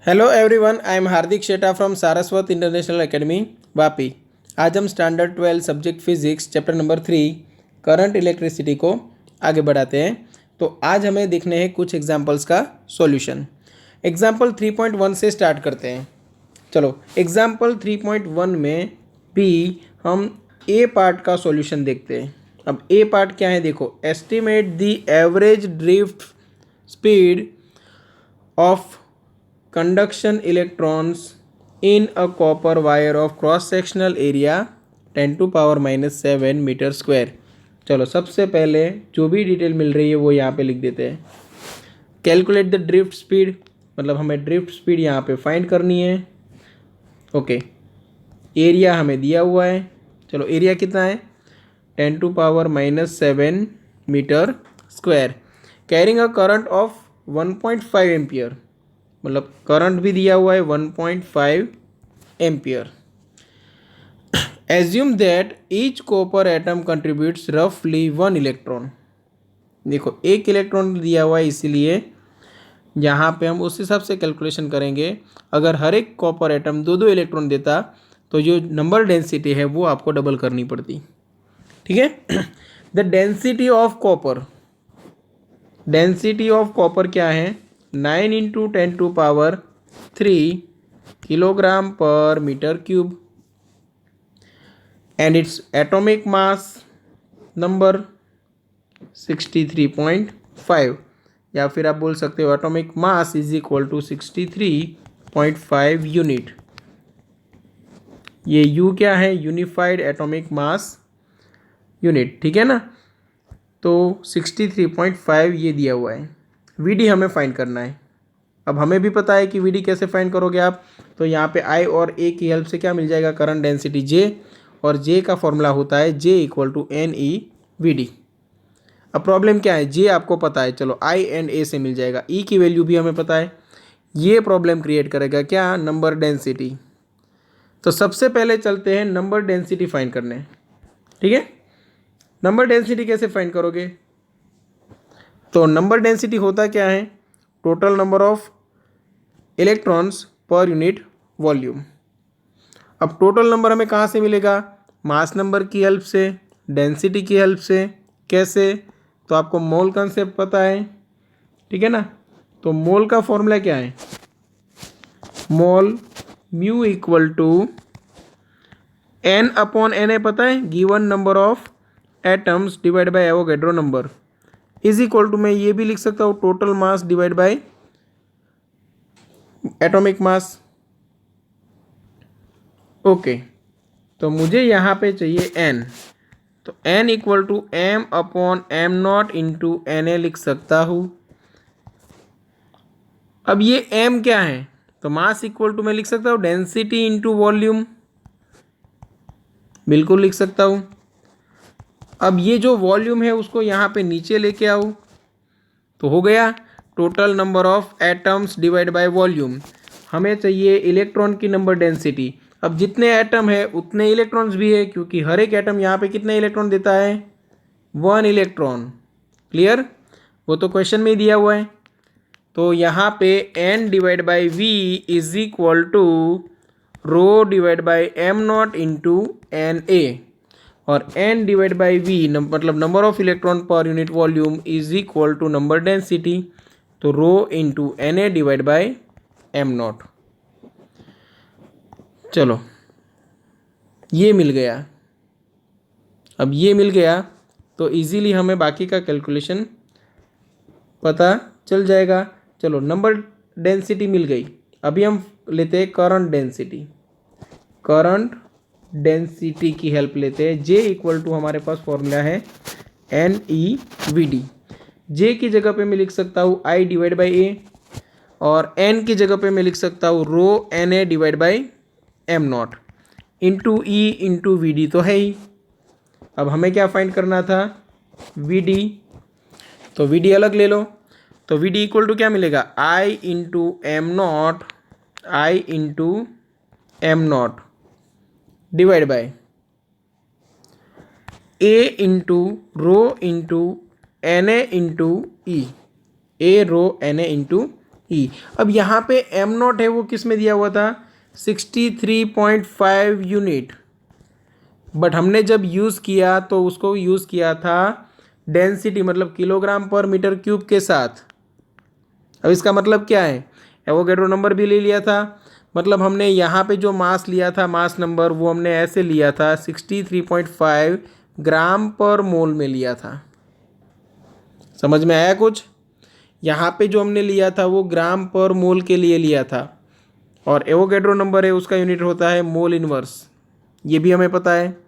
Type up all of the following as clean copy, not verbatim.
Hello everyone, I am Hardik Sheta from Saraswat international academy Vapi. आज हम standard 12 subject physics chapter number 3 current electricity को आगे बढ़ाते हैं। तो आज हमें देखने हैं कुछ एग्जांपल्स का सॉल्यूशन। एग्जांपल 3.1 से स्टार्ट करते हैं। चलो, एग्जांपल 3.1 में भी हम ए पार्ट का सॉल्यूशन देखते हैं। अब ए पार्ट क्या है, देखो, estimate the average drift speed of conduction electrons in a copper wire of cross sectional area 10⁻⁻7 metre square. चलो, सबसे पहले जो भी डिटेल मिल रही है वो यहाँ पे लिख देते हैं। कैलकुलेट द ड्रिफ्ट स्पीड, मतलब हमें ड्रिफ्ट स्पीड यहाँ पे फाइंड करनी है। ओके, एरिया हमें दिया हुआ है। चलो, एरिया कितना है, 10⁻⁻7 metre square. Carrying a current of 1.5 ampere, मतलब करंट भी दिया हुआ है 1.5 ampere. Assume that each copper atom contributes रफली 1 इलेक्ट्रॉन। देखो, एक इलेक्ट्रॉन दिया हुआ है, इसीलिए यहाँ पे हम उस हिसाब से कैलकुलेशन करेंगे। अगर हर एक कॉपर एटम 2-2 इलेक्ट्रॉन देता तो जो नंबर डेंसिटी है वो आपको डबल करनी पड़ती। ठीक है। The density of copper, density of copper क्या है, 9 × 10⁻³ kilogram per metre cube. And its atomic mass number 63.5, या फिर आप बोल सकते हो atomic mass is equal to 63.5 unit. ये यू क्या है, यूनिफाइड एटॉमिक मास यूनिट, ठीक है ना। तो 63.5 ये दिया हुआ है। वीडी हमें फाइंड करना है। अब हमें भी पता है कि वीडी कैसे फाइंड करोगे आप, तो यहाँ पे आई और ए की हेल्प से क्या मिल जाएगा, करंट डेंसिटी जे, और जे का फॉर्मूला होता है J equal to N E V D. अब प्रॉब्लम क्या है, जे आपको पता है, चलो आई एंड ए से मिल जाएगा, ई की वैल्यू भी हमें पता है। ये प्रॉब्लम क्रिएट करेगा क्या, नंबर डेंसिटी। तो सबसे पहले चलते हैं नंबर डेंसिटी फाइंड करने। ठीक है, नंबर डेंसिटी कैसे फाइंड करोगे, तो नंबर डेंसिटी होता क्या है, टोटल नंबर ऑफ इलेक्ट्रॉन्स पर यूनिट वॉल्यूम। अब टोटल नंबर हमें कहाँ से मिलेगा, मास नंबर की हेल्प से, डेंसिटी की हेल्प से। कैसे, तो आपको मोल कंसेप्ट पता है, ठीक है ना। तो मोल का फॉर्मूला क्या है, मोल म्यू इक्वल टू n/na, पता है, given number of atoms divide by Avogadro number, is equal to, मैं ये भी लिख सकता हूँ, total mass divide by atomic mass. Okay, तो मुझे यहाँ पे चाहिए n, तो n equal to m/m0 into na लिख सकता हूँ। अब ये m क्या है, तो मास इक्वल टू मैं लिख सकता हूँ डेंसिटी इंटू वॉल्यूम, बिल्कुल लिख सकता हूँ। अब ये जो वॉल्यूम है उसको यहाँ पे नीचे लेके आओ, तो हो गया total number of atoms divide by volume. हमें चाहिए इलेक्ट्रॉन की नंबर डेंसिटी। अब जितने एटम है उतने इलेक्ट्रॉन्स भी है, क्योंकि हर एक एटम यहाँ पे कितने इलेक्ट्रॉन देता है, 1 इलेक्ट्रॉन। क्लियर, वो तो क्वेश्चन में ही दिया हुआ है। तो यहाँ पे n divide by V is equal to rho divide by m0 into N A, और n डिवाइड बाई वी मतलब number of electron per unit volume is equal to number density, तो rho into N A divide by m0। चलो, ये मिल गया। अब ये मिल गया तो इजीली हमें बाकी का कैलकुलेशन पता चल जाएगा। चलो, नंबर डेंसिटी मिल गई। अभी हम लेते हैं करंट डेंसिटी। करंट डेंसिटी की हेल्प लेते हैं। जे इक्वल टू हमारे पास फॉर्मूला है एन ई वी डी। जे की जगह पे मैं लिख सकता हूँ आई डिवाइड बाई ए, और एन की जगह पे मैं लिख सकता हूँ rho N A divide by m0 into E into V D तो है ही। अब हमें क्या फाइंड करना था, वी डी, तो वी डी अलग ले लो। तो वी डी इक्वल टू क्या मिलेगा, I into m0, I into m0 divide by A into rho into N A into E, A rho N A into E. अब यहाँ पे एम नॉट है वो किस में दिया हुआ था 63.5 यूनिट, बट हमने जब यूज़ किया तो उसको यूज़ किया था डेंसिटी मतलब किलोग्राम पर मीटर क्यूब के साथ। अब इसका मतलब क्या है, एवोगैड्रो नंबर भी ले लिया था, मतलब हमने यहाँ पे जो मास लिया था मास नंबर वो हमने ऐसे लिया था 63.5 ग्राम पर मोल में लिया था। समझ में आया कुछ? यहाँ पे जो हमने लिया था वो ग्राम पर मोल के लिए लिया था, और एवोगैड्रो नंबर है उसका यूनिट होता है मोल इनवर्स, ये भी हमें पता है।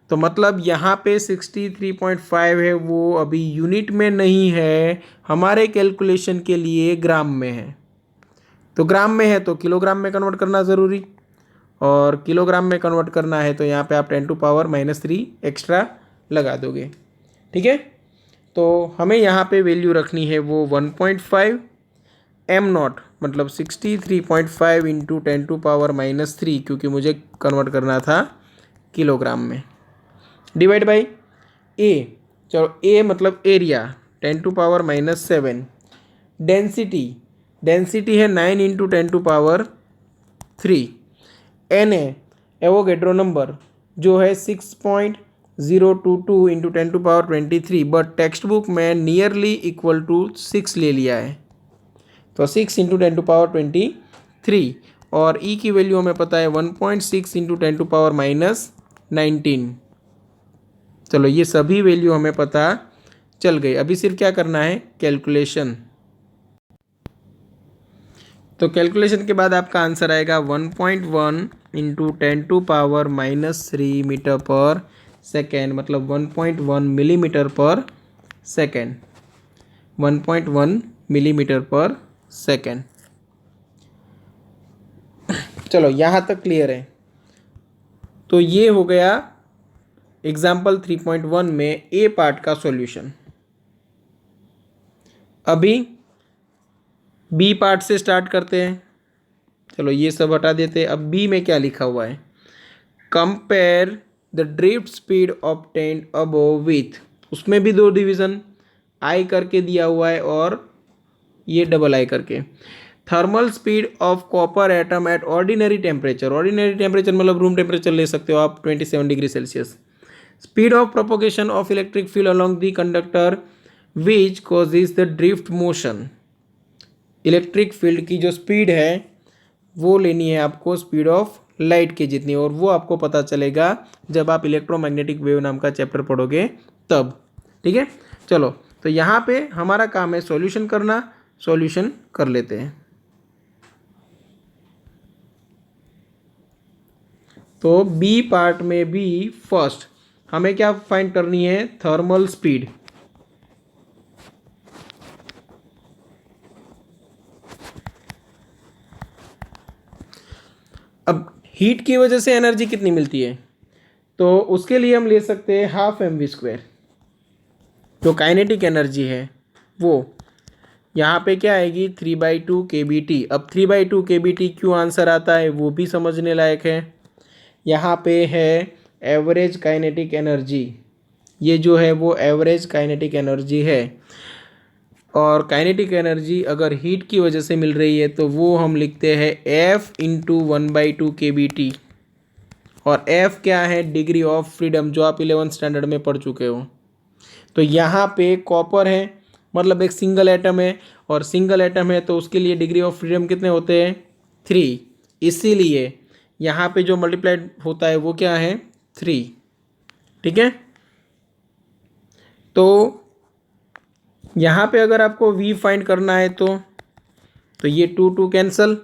तो मतलब यहाँ पे 63.5 है वो अभी यूनिट में नहीं है, हमारे कैलकुलेशन के लिए ग्राम में है। तो ग्राम में है तो किलोग्राम में कन्वर्ट करना ज़रूरी, और किलोग्राम में कन्वर्ट करना है तो यहाँ पे आप 10⁻³ एक्स्ट्रा लगा दोगे। ठीक है, तो हमें यहाँ पे वैल्यू रखनी है वो 1.5 एम नॉट मतलब 63.5 इंटू 10⁻³ क्योंकि मुझे कन्वर्ट करना था किलोग्राम में, डिवाइड बाई ए। चलो ए मतलब एरिया 10⁻⁻7, डेंसिटी है 9 इंटू 10⁻³ एन है एवोगैड्रो नंबर जो है 6.022 इंटू 10⁻23, बट टेक्स्ट बुक में नियरली इक्वल टू 6 ले लिया है, तो 6 इंटू 10⁻23, और ई की वैल्यू हमें पता है 1.6 इंटू 10⁻⁻19। चलो ये सभी वैल्यू हमें पता चल गई, अभी सिर्फ क्या करना है कैलकुलेशन। तो कैलकुलेशन के बाद आपका आंसर आएगा 1.1 इंटू 10⁻³ मीटर पर सेकेंड, मतलब 1.1 millimetre per second, 1.1 millimetre per second. चलो यहाँ तक क्लियर है। तो ये हो गया एग्जाम्पल 3.1 में ए पार्ट का सॉल्यूशन। अभी बी पार्ट से स्टार्ट करते हैं। चलो ये सब हटा देते हैं। अब बी में क्या लिखा हुआ है, compare the drift speed obtained above with, उसमें भी दो डिवीज़न आई करके दिया हुआ है और ये डबल आई करके। Thermal speed of copper atom at ordinary temperature, ordinary temperature मतलब रूम टेम्परेचर ले सकते हो आप 27 degree Celsius. Speed of propagation of electric field along the conductor which causes the drift motion, electric field की जो speed है वो लेनी है आपको स्पीड ऑफ लाइट के जितनी, और वो आपको पता चलेगा जब आप इलेक्ट्रोमैग्नेटिक वेव नाम का चैप्टर पढ़ोगे तब। ठीक है, चलो तो यहाँ पे हमारा काम है सॉल्यूशन करना, सॉल्यूशन कर लेते हैं। तो बी पार्ट में भी फर्स्ट हमें क्या फाइंड करनी है, थर्मल स्पीड। अब हीट की वजह से एनर्जी कितनी मिलती है, तो उसके लिए हम ले सकते हैं हाफ mv²। जो काइनेटिक एनर्जी है वो यहाँ पे क्या आएगी 3/2 kBT। अब 3/2 kBT क्यों आंसर आता है वो भी समझने लायक है। यहाँ पे है एवरेज काइनेटिक एनर्जी, ये जो है वो एवरेज काइनेटिक एनर्जी है, और काइनेटिक एनर्जी अगर हीट की वजह से मिल रही है तो वो हम लिखते हैं F इंटू 1/2 kBT, और F क्या है, डिग्री ऑफ फ्रीडम, जो आप 11th स्टैंडर्ड में पढ़ चुके हो। तो यहाँ पे कॉपर है मतलब एक सिंगल एटम है, और सिंगल एटम है तो उसके लिए डिग्री ऑफ फ्रीडम कितने होते हैं 3, इसीलिए यहाँ पे जो मल्टीप्लाइड होता है वो क्या है 3। ठीक है, तो यहाँ पे अगर आपको V फाइंड करना है तो ये 2 कैंसल,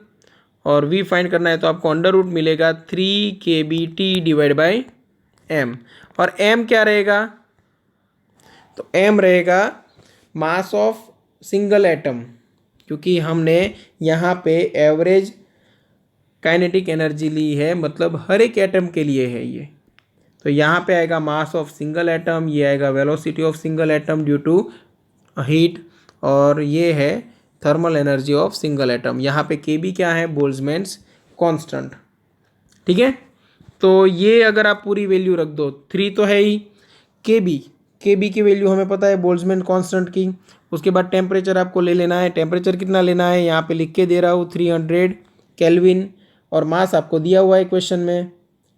और V फाइंड करना है तो आपको अंडर रूट मिलेगा 3 kBT डिवाइड बाई M, और M क्या रहेगा, तो M रहेगा मास ऑफ सिंगल एटम, क्योंकि हमने यहाँ पे एवरेज काइनेटिक एनर्जी ली है, मतलब हर एक एटम के लिए है ये। तो यहाँ पे आएगा मास ऑफ सिंगल एटम, ये आएगा velocity of single atom due to heat, और ये है thermal energy of single atom. यहाँ पे Kb क्या है, बोल्ट्जमैन्स कांस्टेंट। ठीक है, तो ये अगर आप पूरी वैल्यू रख दो, 3 तो है ही, Kb की वैल्यू हमें पता है बोल्ट्जमैन कांस्टेंट की, उसके बाद टेम्परेचर आपको ले लेना है। टेम्परेचर कितना लेना है यहाँ पे लिख के दे रहा हूँ 300 केल्विन, और मास आपको दिया हुआ है क्वेश्चन में।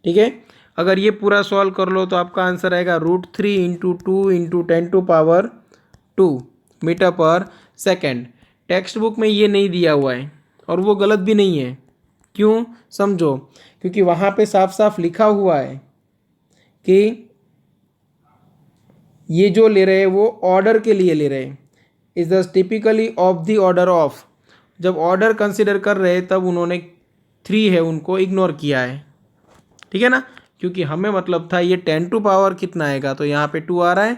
ठीक है, अगर ये पूरा सॉल्व कर लो तो आपका आंसर आएगा √3 × 2 × 10⁻2 मीटर पर सेकेंड। टेक्स्ट बुक में ये नहीं दिया हुआ है और वो गलत भी नहीं है। क्यों, समझो, क्योंकि वहाँ पे साफ साफ लिखा हुआ है कि ये जो ले रहे हैं वो ऑर्डर के लिए ले रहे हैं, is the typically of the order of. जब ऑर्डर कंसिडर कर रहे हैं तब उन्होंने 3 है उनको इग्नोर किया है। ठीक है ना, क्योंकि हमें मतलब था ये 10⁻ कितना आएगा, तो यहाँ पे 2 आ रहा है।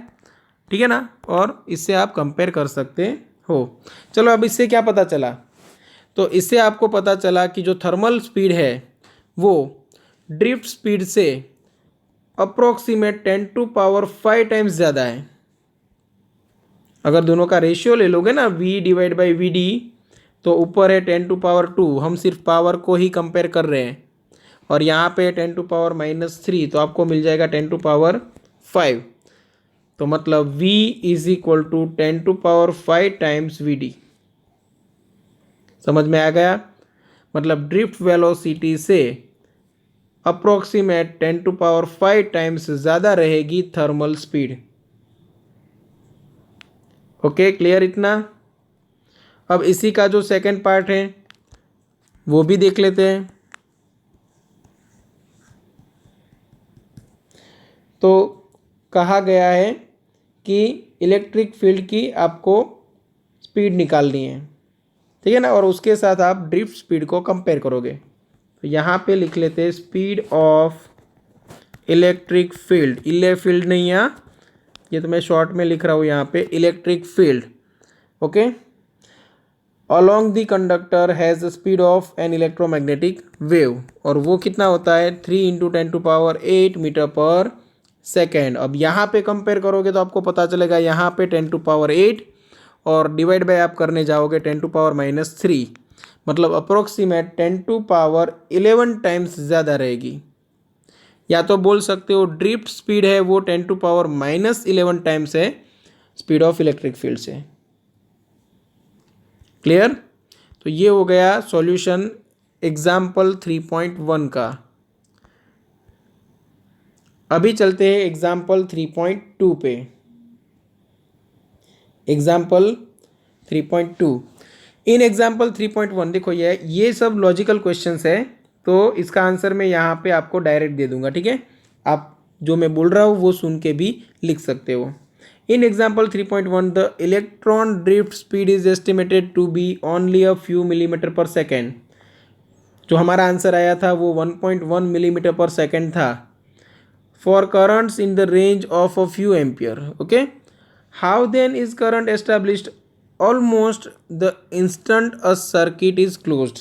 ठीक है ना, और इससे आप कंपेयर कर सकते हो। चलो अब इससे क्या पता चला, तो इससे आपको पता चला कि जो थर्मल स्पीड है वो ड्रिफ्ट स्पीड से अप्रोक्सीमेट 10⁵ टाइम्स ज़्यादा है। अगर दोनों का रेशियो ले लोगे ना V/VD, तो ऊपर है 10⁻², हम सिर्फ पावर को ही कंपेयर कर रहे हैं, और यहाँ पे 10⁻−3, तो आपको मिल जाएगा 10⁵। तो मतलब V = 10⁵ टाइम्स VD। समझ में आ गया, मतलब ड्रिफ्ट वेलोसिटी से अप्रोक्सीमेट 10⁵ टाइम्स ज़्यादा रहेगी थर्मल स्पीड। ओके, क्लियर इतना। अब इसी का जो सेकंड पार्ट है वो भी देख लेते हैं। तो कहा गया है कि इलेक्ट्रिक फील्ड की आपको स्पीड निकालनी है। ठीक है ना, और उसके साथ आप ड्रिफ्ट स्पीड को कंपेयर करोगे। तो यहाँ पे लिख लेते हैं स्पीड ऑफ इलेक्ट्रिक फील्ड, इले फील्ड नहीं है, ये तो मैं शॉर्ट में लिख रहा हूँ यहाँ पे, electric field. Okay, along the conductor has the speed of an electromagnetic wave, और वो कितना होता है 3 × 10⁸ मीटर पर सेकेंड। अब यहाँ पे कंपेयर करोगे तो आपको पता चलेगा यहाँ पे 10⁸, और डिवाइड बाय आप करने जाओगे 10⁻−3, मतलब अप्रोक्सीमेट 10⁻11 टाइम्स ज़्यादा रहेगी। या तो बोल सकते हो ड्रिफ्ट स्पीड है वो 10⁻−11 टाइम्स है स्पीड ऑफ इलेक्ट्रिक फील्ड से। क्लियर, तो ये हो गया सॉल्यूशन एग्जाम्पल 3.1 का। अभी चलते हैं एग्जाम्पल 3.2 पे। एग्जाम्पल 3.2, इन एग्जाम्पल 3.1 देखो ये सब लॉजिकल क्वेश्चंस है, तो इसका आंसर मैं यहाँ पे आपको डायरेक्ट दे दूंगा। ठीक है, आप जो मैं बोल रहा हूँ वो सुन के भी लिख सकते हो। In example 3.1 the electron drift speed is estimated to be only a few millimetre per second. जो हमारा आंसर आया था वो 1.1 मिलीमीटर पर सेकेंड था, for currents in the range of a few ampere. Okay, how then is current established almost the instant a circuit is closed.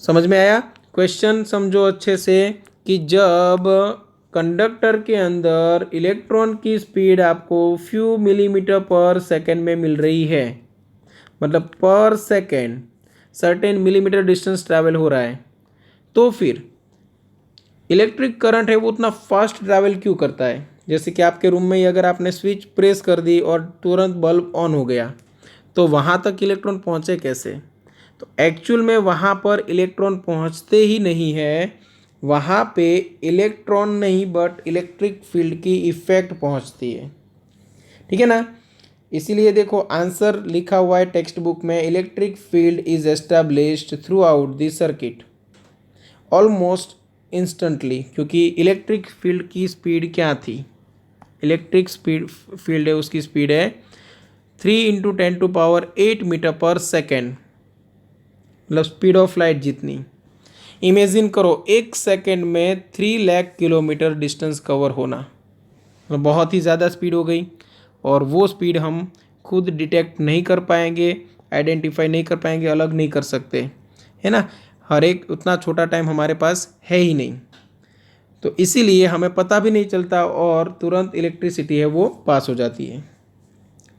समझ में आया question, समझो अच्छे से कि जब कंडक्टर के अंदर इलेक्ट्रॉन की स्पीड आपको फ्यू मिलीमीटर पर सेकेंड में मिल रही है, मतलब पर second certain millimetre distance travel हो रहा है, तो फिर इलेक्ट्रिक करंट है वो उतना फास्ट ट्रैवल क्यों करता है। जैसे कि आपके रूम में ही अगर आपने स्विच प्रेस कर दी और तुरंत बल्ब ऑन हो गया, तो वहाँ तक इलेक्ट्रॉन पहुँचे कैसे। तो एक्चुअल में वहाँ पर इलेक्ट्रॉन पहुँचते ही नहीं है, वहाँ पे इलेक्ट्रॉन नहीं बट इलेक्ट्रिक फील्ड की इफेक्ट पहुँचती है। ठीक है ना, इसीलिए देखो आंसर लिखा हुआ है टेक्स्ट बुक में, electric field is established through out the circuit almost instantly, क्योंकि इलेक्ट्रिक फील्ड की स्पीड क्या थी, इलेक्ट्रिक स्पीड फील्ड है उसकी स्पीड है 3 × 10⁸ मीटर पर सेकेंड, मतलब स्पीड ऑफ लाइट जितनी। इमेजिन करो 1 सेकेंड में 3 लाख किलोमीटर डिस्टेंस कवर होना, तो बहुत ही ज़्यादा स्पीड हो गई, और वो स्पीड हम खुद डिटेक्ट नहीं कर पाएंगे, आइडेंटिफाई नहीं कर पाएंगे, अलग नहीं कर सकते, है ना। हर एक उतना छोटा टाइम हमारे पास है ही नहीं, तो इसीलिए हमें पता भी नहीं चलता और तुरंत इलेक्ट्रिसिटी है वो पास हो जाती है।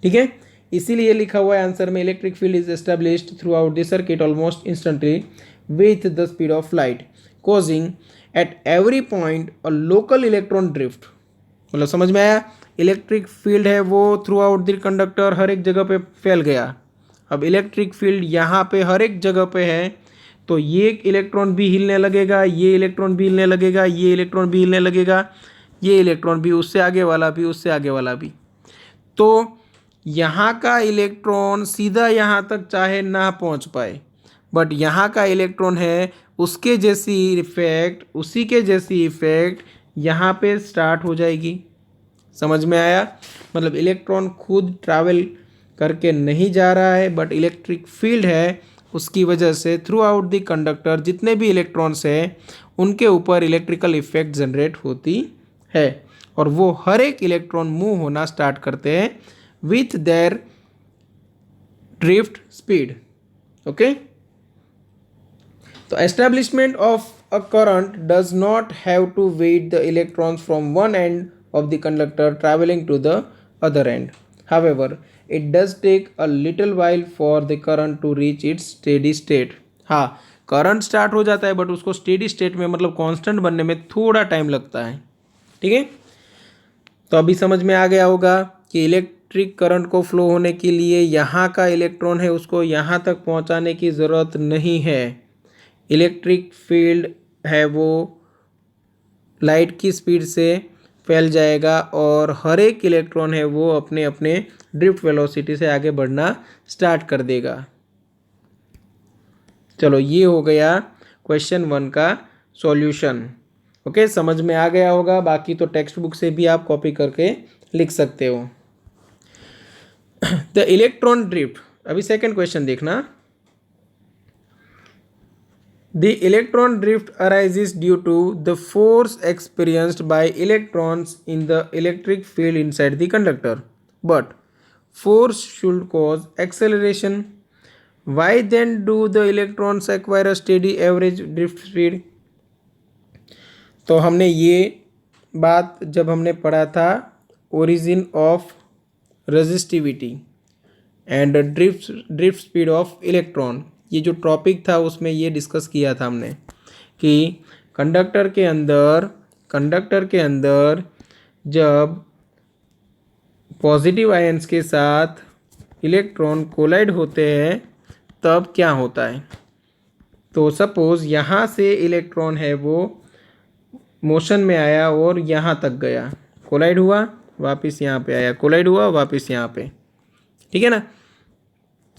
ठीक है, इसीलिए लिखा हुआ है आंसर में, electric field is established through out the circuit almost instantly with the speed of light causing at every point a local electron drift. मतलब समझ में आया, इलेक्ट्रिक फील्ड है वो थ्रू आउट द कंडक्टर हर एक जगह पे फैल गया। अब इलेक्ट्रिक फील्ड यहाँ पे हर एक जगह पे है, तो ये इलेक्ट्रॉन भी हिलने लगेगा, ये इलेक्ट्रॉन भी हिलने लगेगा, ये इलेक्ट्रॉन भी हिलने लगेगा, ये इलेक्ट्रॉन भी, उससे आगे वाला भी, उससे आगे वाला भी। तो यहाँ का इलेक्ट्रॉन सीधा यहाँ तक चाहे ना पहुँच पाए, बट यहाँ का इलेक्ट्रॉन है उसके जैसी इफेक्ट, उसी के जैसी इफेक्ट यहाँ पे स्टार्ट हो जाएगी। समझ में आया? मतलब इलेक्ट्रॉन खुद ट्रैवल करके नहीं जा रहा है, बट इलेक्ट्रिक फील्ड है उसकी वजह से थ्रू आउट द कंडक्टर जितने भी इलेक्ट्रॉन्स हैं उनके ऊपर इलेक्ट्रिकल इफेक्ट जनरेट होती है, और वो हर एक इलेक्ट्रॉन मूव होना स्टार्ट करते हैं with their drift speed. Okay, तो establishment of a current does not have to wait the electrons from one end of the conductor traveling to the other end. However, it does take a little while for the current to reach its steady state. हाँ, current start हो जाता है but उसको steady state में मतलब constant बनने में थोड़ा टाइम लगता है। ठीक है, तो अभी समझ में आ गया होगा कि इलेक्ट्रिक करंट को फ्लो होने के लिए यहाँ का इलेक्ट्रॉन है उसको यहाँ तक पहुँचाने की ज़रूरत नहीं है। इलेक्ट्रिक फील्ड है वो लाइट की स्पीड से फैल जाएगा और हर एक इलेक्ट्रॉन है वो अपने अपने ड्रिफ्ट वेलोसिटी से आगे बढ़ना स्टार्ट कर देगा। चलो, ये हो गया क्वेश्चन 1 का सॉल्यूशन। ओके, समझ में आ गया होगा। बाकी तो टेक्स्ट बुक से भी आप कॉपी करके लिख सकते हो। द इलेक्ट्रॉन ड्रिफ्ट, अभी सेकंड क्वेश्चन देखना। The electron drift arises due to the force experienced by electrons in the electric field inside the conductor. But force should cause acceleration. Why then do the electrons acquire a steady average drift speed? तो हमने ये बात जब हमने पढ़ा था origin of resistivity and drift speed of electron, ये जो टॉपिक था उसमें ये डिस्कस किया था हमने कि कंडक्टर के अंदर जब पॉजिटिव आयंस के साथ इलेक्ट्रॉन कोलाइड होते हैं तब क्या होता है। तो सपोज़ यहाँ से इलेक्ट्रॉन है वो मोशन में आया और यहाँ तक गया, कोलाइड हुआ, वापस यहाँ पे आया, कोलाइड हुआ, वापस यहाँ पे। ठीक है ना?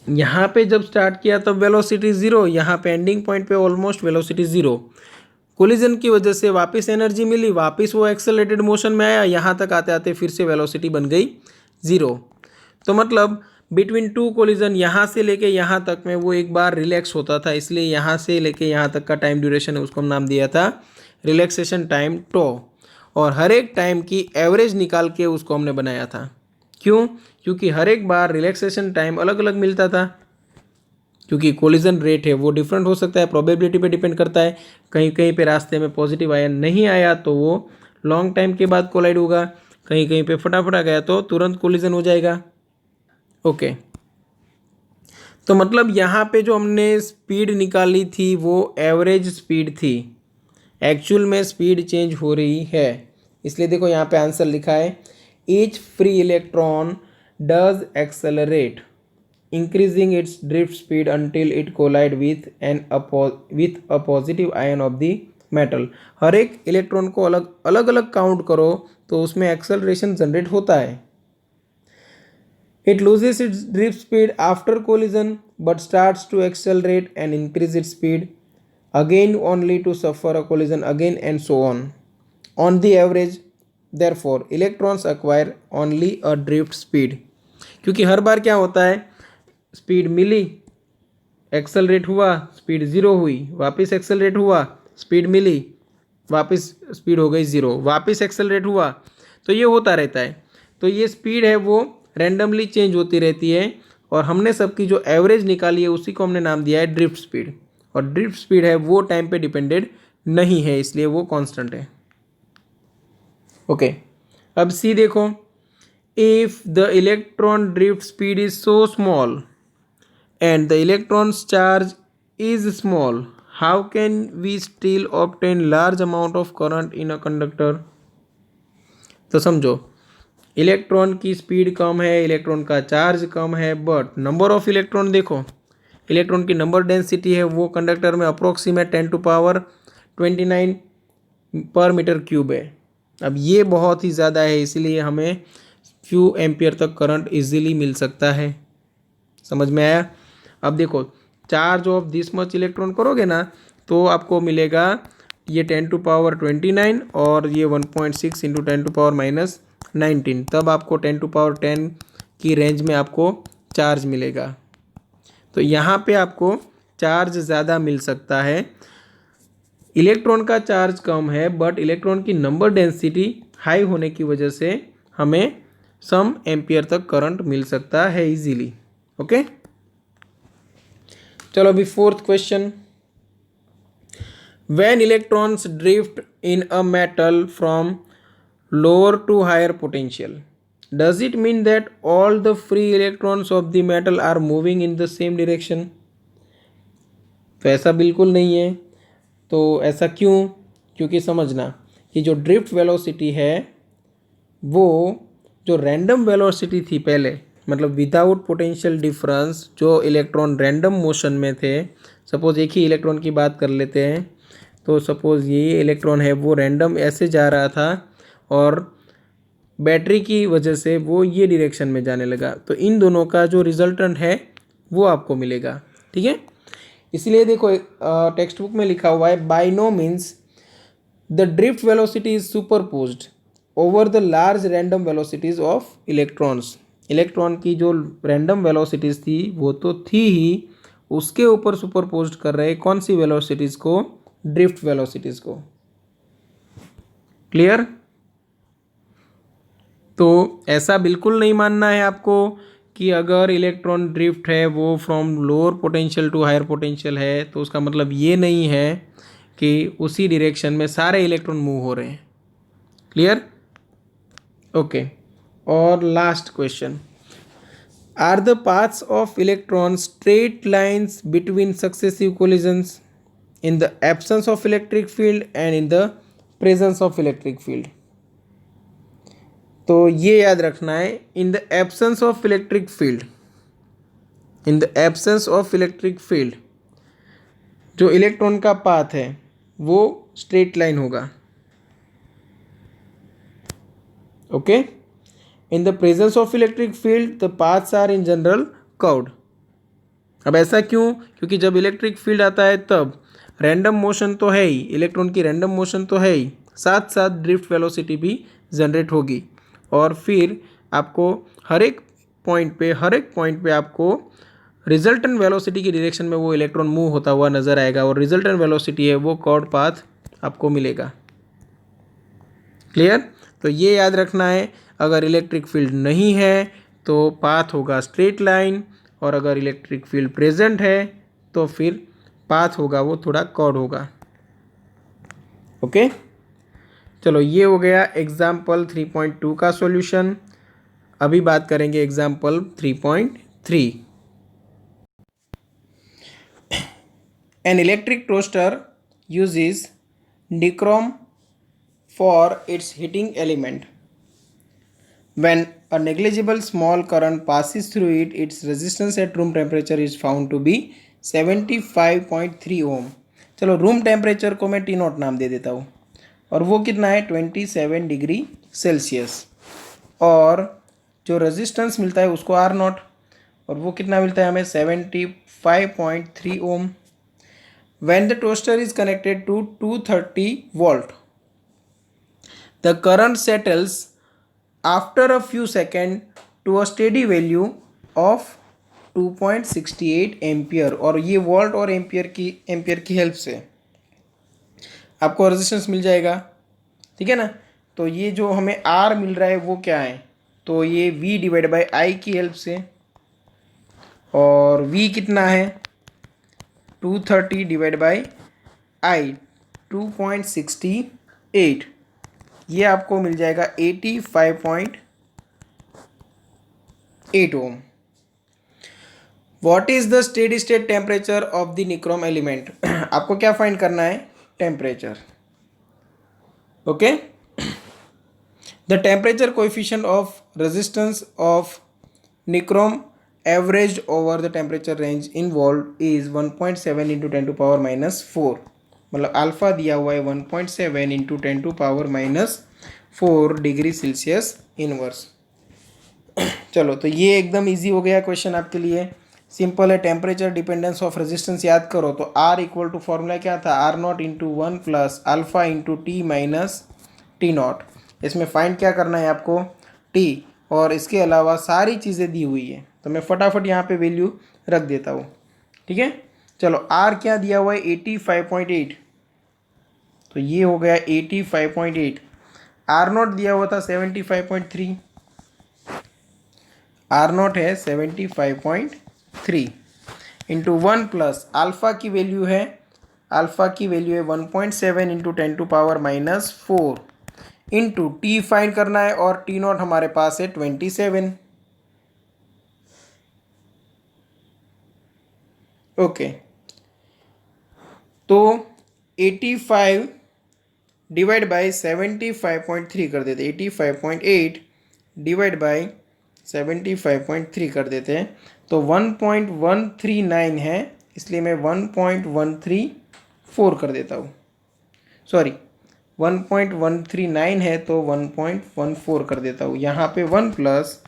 यहाँ पे जब स्टार्ट किया तब वेलोसिटी ज़ीरो, यहाँ पे एंडिंग पॉइंट पे ऑलमोस्ट वेलोसिटी ज़ीरो। कोलिजन की वजह से वापस एनर्जी मिली, वापस वो एक्सेलरेटेड मोशन में आया, यहाँ तक आते आते फिर से वेलोसिटी बन गई ज़ीरो। तो मतलब बिटवीन टू कोलिजन यहाँ से लेके यहाँ तक में वो एक बार रिलैक्स होता था, इसलिए यहाँ से लेके यहाँ तक का टाइम ड्यूरेशन है उसको हम नाम दिया था रिलैक्सेशन टाइम टो। और हर एक टाइम की एवरेज निकाल के उसको हमने बनाया था। क्यों? क्योंकि हर एक बार रिलैक्सेशन टाइम अलग अलग मिलता था, क्योंकि कोलिजन रेट है वो डिफरेंट हो सकता है, प्रोबेबिलिटी पे डिपेंड करता है। कहीं कहीं पे रास्ते में पॉजिटिव आयन नहीं आया तो वो लॉन्ग टाइम के बाद कोलाइड होगा, कहीं कहीं पे फटाफट आ गया तो तुरंत कोलिजन हो जाएगा। ओके, तो मतलब यहाँ पे जो हमने स्पीड निकाली थी वो एवरेज स्पीड थी, एक्चुअल में स्पीड चेंज हो रही है। इसलिए देखो यहाँ पे आंसर लिखा है, each free electron does accelerate, increasing its drift speed until it collide with a positive ion of the metal. हर एक इलेक्ट्रॉन को अलग अलग काउंट करो तो उसमें एक्सेलरेशन जनरेट होता है। It loses its drift speed after collision but starts to accelerate and increase its speed again only to suffer a collision again and so on. On the average, therefore, electrons acquire only a drift speed. क्योंकि हर बार क्या होता है, speed मिली, accelerate हुआ, speed zero हुई, वापस accelerate हुआ, speed मिली, वापस speed हो गई ज़ीरो, वापस एक्सेलरेट हुआ, तो ये होता रहता है। तो ये स्पीड है वो रैंडमली चेंज होती रहती है, और हमने सबकी जो एवरेज निकाली है उसी को हमने नाम दिया है ड्रिफ्ट स्पीड। और ड्रिफ्ट स्पीड है वो टाइम पे डिपेंडेड नहीं है, इसलिए वो कांस्टेंट है। ओके, अब सी देखो, if the electron drift speed is so small and the electron's charge is small, how can we still obtain large amount of current in a conductor? तो समझो, इलेक्ट्रॉन की स्पीड कम है, इलेक्ट्रॉन का charge कम है, but number of electron देखो, electron की number density है वो कंडक्टर में अप्रोक्सीमेट 10⁻29 पर मीटर क्यूब है। अब ये बहुत ही ज़्यादा है, इसलिए हमें फ्यू एम्पियर तक करंट इजीली मिल सकता है। समझ में आया? अब देखो, charge of this much electron करोगे ना तो आपको मिलेगा ये 10⁻29 और ये 1.6 इंटू 10⁻−19, तब आपको 10⁻10 की रेंज में आपको चार्ज मिलेगा। तो यहाँ पे आपको चार्ज ज़्यादा मिल सकता है। इलेक्ट्रॉन का चार्ज कम है बट इलेक्ट्रॉन की नंबर डेंसिटी हाई होने की वजह से हमें सम एम्पियर तक करंट मिल सकता है इजीली। ओके, चलो अभी fourth question. When electrons drift in a metal from lower to higher potential, does it mean that all the free electrons of the metal are moving in the same direction? तो ऐसा बिल्कुल नहीं है। तो ऐसा क्यों? क्योंकि समझना कि जो ड्रिफ्ट वेलोसिटी है वो जो रैंडम वेलोसिटी थी पहले, मतलब विदाउट पोटेंशियल डिफरेंस, जो इलेक्ट्रॉन रैंडम मोशन में थे, सपोज एक ही इलेक्ट्रॉन की बात कर लेते हैं, तो सपोज़ ये इलेक्ट्रॉन है वो रैंडम ऐसे जा रहा था और बैटरी की वजह से वो ये डायरेक्शन में जाने लगा, तो इन दोनों का जो रिजल्टेंट है वो आपको मिलेगा। ठीक है, इसलिए देखो टेक्स्ट बुक में लिखा हुआ है by no means the drift velocity is superposed over the large random velocities of electrons. Electron की जो रैंडम वेलोसिटीज़ थी वो तो थी ही, उसके ऊपर सुपरपोज्ड कर रहे कौन सी वेलोसिटीज़ को? ड्रिफ्ट वेलोसिटीज को। क्लियर? तो ऐसा बिल्कुल नहीं मानना है आपको कि अगर इलेक्ट्रॉन ड्रिफ्ट है वो from lower potential to higher potential है तो उसका मतलब ये नहीं है कि उसी डायरेक्शन में सारे इलेक्ट्रॉन मूव हो रहे हैं। क्लियर? ओके, और last question, are the paths of electron straight lines between successive collisions in the absence of electric field and in the presence of electric field? तो ये याद रखना है, in the absence of electric field, in the absence of electric field जो electron का path है वो straight line होगा। Okay, in the presence of electric field the paths are in general curved. अब ऐसा क्यों? क्योंकि जब इलेक्ट्रिक फील्ड आता है तब रैंडम मोशन तो है ही, इलेक्ट्रॉन की रैंडम मोशन तो है ही, साथ साथ ड्रिफ्ट वेलोसिटी भी जनरेट होगी, और फिर आपको हर एक पॉइंट पे आपको रिजल्टेंट वेलोसिटी की डायरेक्शन में वो इलेक्ट्रॉन मूव होता हुआ नज़र आएगा, और रिजल्टेंट वेलोसिटी है वो कर्व्ड पाथ आपको मिलेगा। क्लियर? तो ये याद रखना है, अगर इलेक्ट्रिक फील्ड नहीं है तो पाथ होगा स्ट्रेट लाइन, और अगर इलेक्ट्रिक फील्ड प्रेजेंट है तो फिर पाथ होगा वो थोड़ा कर्व्ड होगा। ओके, चलो ये हो गया एग्जाम्पल 3.2 का सॉल्यूशन। अभी बात करेंगे example 3.3। An electric toaster uses nichrome for its heating element. When a negligible small current passes through it, its resistance at room temperature is found to be 75.3 ओम। चलो रूम टेम्परेचर को मैं T not नाम दे देता हूँ, और वो कितना है 27 डिग्री सेल्सियस, और जो रेजिस्टेंस मिलता है उसको आर नॉट, और वो कितना मिलता है हमें 75.3 ओम। When the toaster is connected to 230 volt, the current settles after a few seconds to a steady value of 2.68 ampere, और ये वोल्ट और एम्पियर की हेल्प से आपको रेजिस्टेंस मिल जाएगा। ठीक है ना? तो ये जो हमें आर मिल रहा है वो क्या है? तो ये वी डिवाइड बाई आई की हेल्प से, और वी कितना है 230 डिवाइड बाई आई 2.68, ये आपको मिल जाएगा 85.8 ohm. What is the steady state temperature of the nichrome element? आपको क्या फाइंड करना है? Temperature. Okay, the temperature coefficient of resistance of nichrome averaged over the temperature range involved is 1.7 into 10 to power minus 4। मतलब alpha दिया हुआ है 1.7 into 10 to power minus 4 degree Celsius inverse. चलो तो ये एकदम इजी हो गया क्वेश्चन आपके लिए, सिंपल है। टेम्परेचर डिपेंडेंस ऑफ रेजिस्टेंस याद करो तो आर इक्वल टू फॉर्मूला क्या था, R not into 1 plus alpha into T minus T not. इसमें फाइंड क्या करना है आपको, टी, और इसके अलावा सारी चीज़ें दी हुई है तो मैं फटाफट यहाँ पे वैल्यू रख देता हूँ, ठीक है। चलो आर क्या दिया हुआ है 85.8, तो ये हो गया 85.8। आर नॉट दिया हुआ था 75.3, आर नॉट है 75.3 इंटू 1 प्लस अल्फ़ा की वैल्यू है, अल्फ़ा की वैल्यू है 1.7 into 10 to power minus 4 into T find करना है और टी नॉट हमारे पास है 27। ओके तो 85 डिवाइड बाई 75.3 कर देते, 85.8 डिवाइड बाई 75.3 कर देते हैं तो 1.139 है, इसलिए मैं 1.134 कर देता हूँ, सॉरी 1.139 है तो 1.14 कर देता हूँ। यहाँ पे 1 प्लस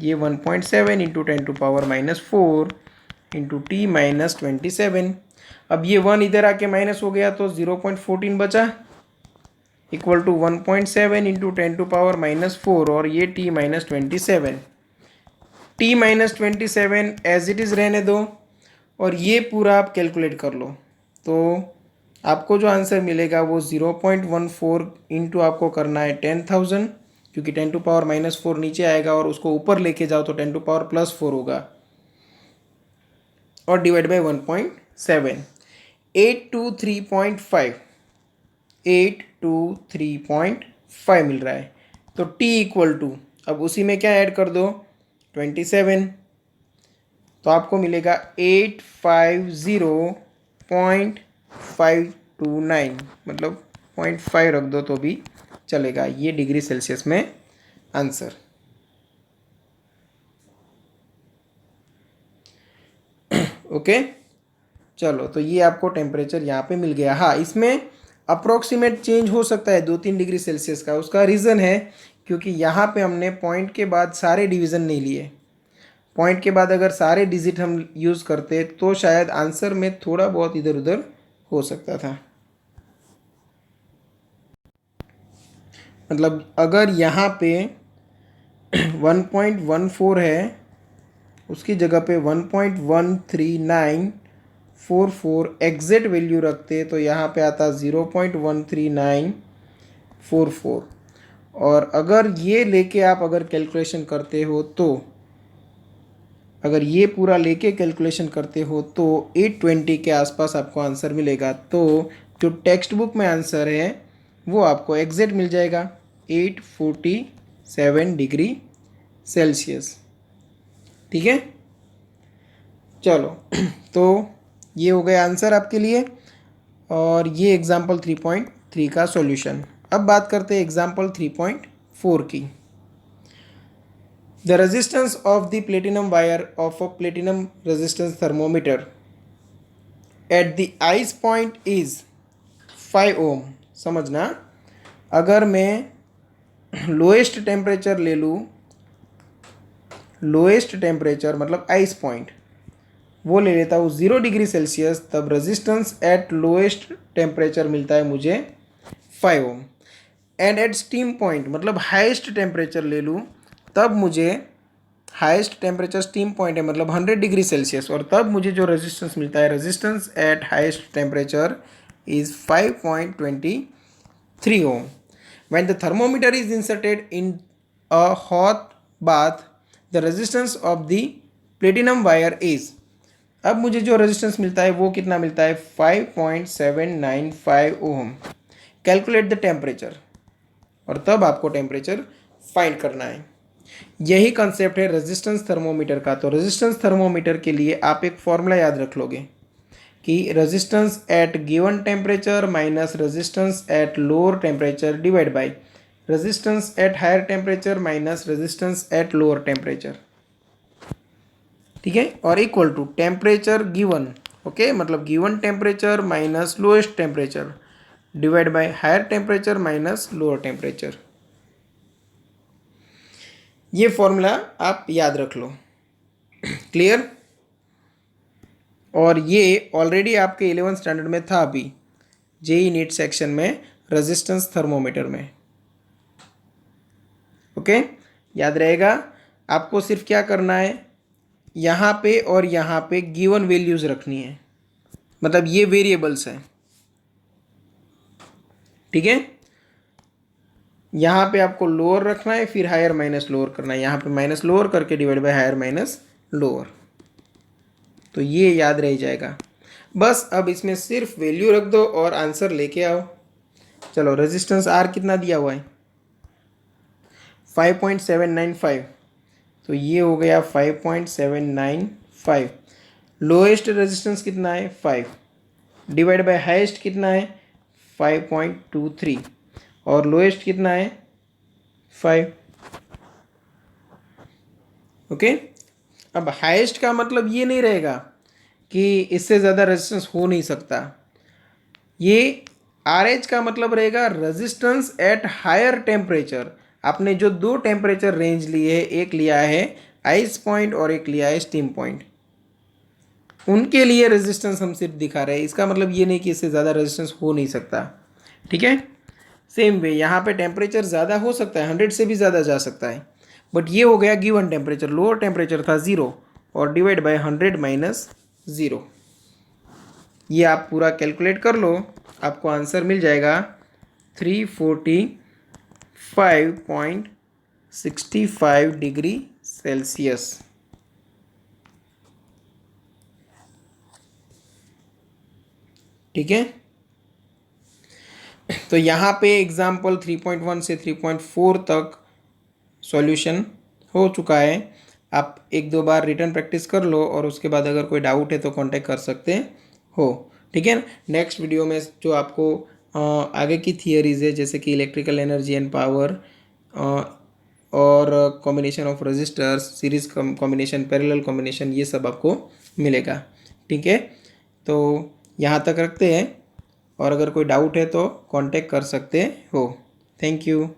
ये 1.7 into 10 to power minus 4 into T minus 27। अब ये 1 इधर आके माइनस हो गया तो 0.14 बचा, equal to 1.7 into 10 to power minus 4 और ये T minus 27। T minus 27 as it is रहने दो और ये पूरा आप कैलकुलेट कर लो तो आपको जो आंसर मिलेगा वो 0.14 इंटू आपको करना है 10,000, क्योंकि 10 टू पावर माइनस 4 नीचे आएगा और उसको ऊपर लेके जाओ तो 10 टू पावर प्लस 4 होगा, और डिवाइड बाई 1.7। 823.5 823.5 मिल रहा है। तो t इक्वल टू, अब उसी में क्या ऐड कर दो 27, तो आपको मिलेगा 850.529, मतलब 0.5 रख दो तो भी चलेगा। ये डिग्री सेल्सियस में आंसर। ओके चलो तो ये आपको टेम्परेचर यहाँ पे मिल गया। हाँ इसमें अप्रोक्सीमेट चेंज हो सकता है 2-3 डिग्री सेल्सियस का, उसका रीज़न है क्योंकि यहाँ पे हमने पॉइंट के बाद सारे डिवीज़न नहीं लिए। पॉइंट के बाद अगर सारे डिजिट हम यूज़ करते तो शायद आंसर में थोड़ा बहुत इधर उधर हो सकता था। मतलब अगर यहाँ पे 1.14 है उसकी जगह पे 1.13944 एग्जैक्ट वैल्यू रखते तो यहाँ पे आता 0.13944, और अगर ये लेके आप अगर कैलकुलेशन करते हो तो, अगर ये पूरा लेके कैलकुलेशन करते हो तो 820 के आसपास आपको आंसर मिलेगा। तो जो टेक्स्ट बुक में आंसर है वो आपको एग्जैक्ट मिल जाएगा 847 डिग्री सेल्सियस, ठीक है। चलो तो ये हो गया आंसर आपके लिए, और ये एग्जाम्पल 3.3 का सॉल्यूशन। अब बात करते हैं एग्जाम्पल 3.4 की। The resistance of the platinum wire of a platinum resistance thermometer at the ice point is 5 ओम। समझना, अगर मैं लोएस्ट टेम्परेचर ले लूँ, लोएस्ट टेम्परेचर मतलब आइस पॉइंट वो ले लेता हूँ 0 डिग्री सेल्सियस, तब रेजिस्टेंस एट लोएस्ट टेम्परेचर मिलता है मुझे 5 ओम। एंड एट स्टीम पॉइंट मतलब हाईएस्ट टेम्परेचर ले लूँ तब मुझे, हाईएस्ट टेम्परेचर स्टीम पॉइंट है मतलब 100 डिग्री सेल्सियस, और तब मुझे जो रेजिस्टेंस मिलता है, resistance at highest temperature is 5.23 ohm. When the thermometer is inserted in a hot bath the resistance of the platinum wire is, अब मुझे जो रेजिस्टेंस मिलता है वो कितना मिलता है 5.795 ओम। कैलकुलेट द टेम्परेचर, और तब आपको टेम्परेचर फाइंड करना है। यही कंसेप्ट है रेजिस्टेंस थर्मोमीटर का। तो रेजिस्टेंस थर्मोमीटर के लिए आप एक फॉर्मूला याद रख लोगे कि resistance at given temperature minus resistance at lower temperature divide by resistance at higher temperature minus resistance at lower temperature, ठीक है, और equal to temperature given, okay, मतलब given temperature minus lowest temperature divide by higher temperature minus lower temperature. ये formula आप याद रख लो। Clear? और ये ऑलरेडी आपके 11th स्टैंडर्ड में था अभी, जेई नीट सेक्शन में रेजिस्टेंस थर्मोमीटर में, ओके, याद रहेगा। आपको सिर्फ क्या करना है, यहाँ पे और यहाँ पे गिवन वैल्यूज रखनी है, मतलब ये वेरिएबल्स हैं, ठीक है। यहाँ पे आपको लोअर रखना है, फिर हायर माइनस लोअर करना है, यहाँ पे माइनस लोअर करके divide by higher minus lower, तो ये याद रह जाएगा। बस अब इसमें सिर्फ वैल्यू रख दो और आंसर लेके आओ। चलो, रेजिस्टेंस आर कितना दिया हुआ है, 5.795, तो ये हो गया 5.795। लोएस्ट रेजिस्टेंस कितना है, 5, डिवाइड बाय हाईएस्ट कितना है, 5.23, और लोएस्ट कितना है, 5, ओके। अब हाईएस्ट का मतलब ये नहीं रहेगा कि इससे ज़्यादा रेजिस्टेंस हो नहीं सकता, ये आर एच का मतलब रहेगा रेजिस्टेंस एट हायर टेम्परेचर। आपने जो दो टेम्परेचर रेंज लिए है, एक लिया है आइस पॉइंट और एक लिया है स्टीम पॉइंट, उनके लिए रेजिस्टेंस हम सिर्फ दिखा रहे हैं, इसका मतलब ये नहीं कि इससे ज़्यादा रेजिस्टेंस हो नहीं सकता, ठीक है। सेम वे यहाँ पे टेम्परेचर ज़्यादा हो सकता है, 100 से भी ज़्यादा जा सकता है, बट ये हो गया गिवन टेम्परेचर, लोअर टेम्परेचर था 0 और डिवाइड बाय 100 माइनस 0। ये आप पूरा कैलकुलेट कर लो, आपको आंसर मिल जाएगा 345.65 डिग्री सेल्सियस, ठीक है। तो यहाँ पे एग्जाम्पल 3.1 से 3.4 तक सॉल्यूशन हो चुका है। आप एक दो बार रिटर्न प्रैक्टिस कर लो और उसके बाद अगर कोई डाउट है तो कांटेक्ट कर सकते हो, ठीक है ना। नेक्स्ट वीडियो में जो आपको आगे की थियरीज है, जैसे कि इलेक्ट्रिकल एनर्जी एंड पावर और combination of resistors, series combination, parallel combination, ये सब आपको मिलेगा, ठीक है। तो यहाँ तक रखते हैं, और अगर कोई डाउट है तो कांटेक्ट कर सकते हो। Thank you.